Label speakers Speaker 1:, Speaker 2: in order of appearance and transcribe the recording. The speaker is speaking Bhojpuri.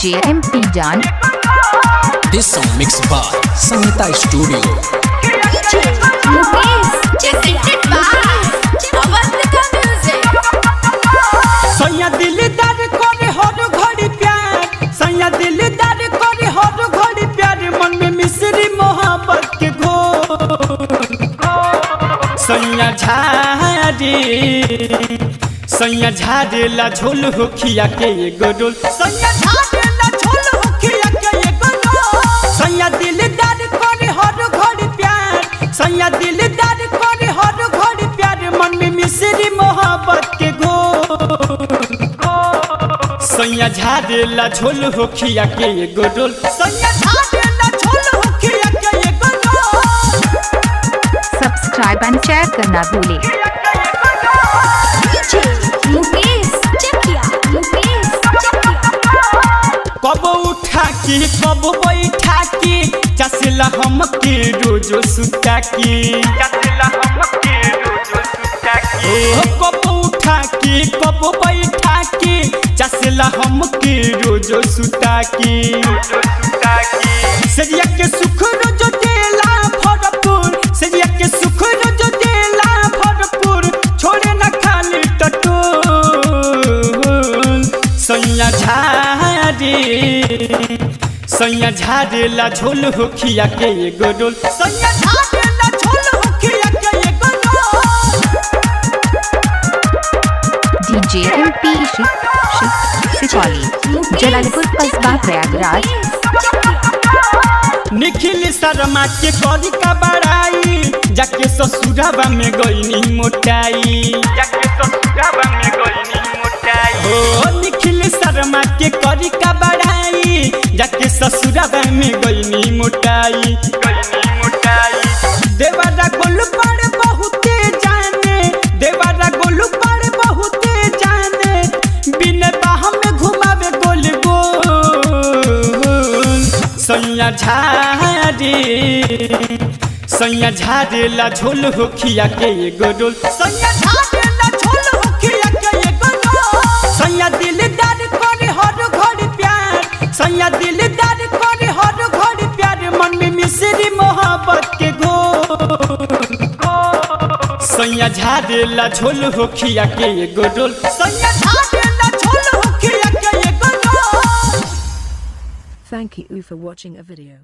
Speaker 1: DJ MP Jan.
Speaker 2: This song mixed by Sangeeta Studio.
Speaker 3: DJ Mukesh, presented by Avantika Music.
Speaker 4: सैया दिलदार करे हर घड़ी प्यार, सैया दिलदार करे हर घड़ी प्यार, मन में मिश्री मोहब्बत के घोर। सैया झाड़ेला झोल होखिया के एगो डोल, सैया झाड़ेला झोल होखिया के एगो डोल। सैया दिलदार करे हर घड़ी प्यार, सैया दिलदार करे हर घड़ी प्यार, मन में मिश्री मोहब्बत के घोर। सैया झाड़ेला झोल होखिया के एगो डोल, सैया झाड़ेला झोल होखिया के एगो डोल।
Speaker 1: सब्सक्राइब एंड शेयर करना भूले।
Speaker 3: DJ Mukesh, Mukesh.
Speaker 4: कब उठा के कब बैठा के चसला हम के रोजो सुता के, कब उठा के कब बैठा के चसला हम के रोजो सुता के। सरिया के सुख रोजो देला भरपूर, सरिया के सुख रोजो देला भरपूर, छोड़े न खाली टटोल। सैया झाड़ेला झोल होखिया के एगो डोल, सैया झाड़ेला झोल होखिया के एगो डोल।
Speaker 1: DJ MP शिवाली, जलालपुर कस्बा प्रयागराज।
Speaker 4: निखिल शर्मा के करी का बड़ाई, जाके ससुराबा में गईनी मोटाई, हो निखिल शर्मा के करी का बड़ाई, जाके ससुराबा में गईनी मोटाई। देवारा गोलू पर बहुते जाने, देवारा गोलू पर बहुते जाने, बिन बाह में घुमावे गोल गोल। सैया झाड़ेला झोल होखिया के एगो डोल, सैया झाड़ेला झोल होखिया के एगो डोल। सैया दिलदार करे हर घड़ी प्यार, सैया दिलदार करे हर घड़ी प्यार, मन में मिश्री मोहब्बत के घोर। सैया झाड़ेला झोल होखिया के एगो डोल, सैया झाड़ेला झोल होखिया के एगो डोल।
Speaker 5: Thank you for watching a video.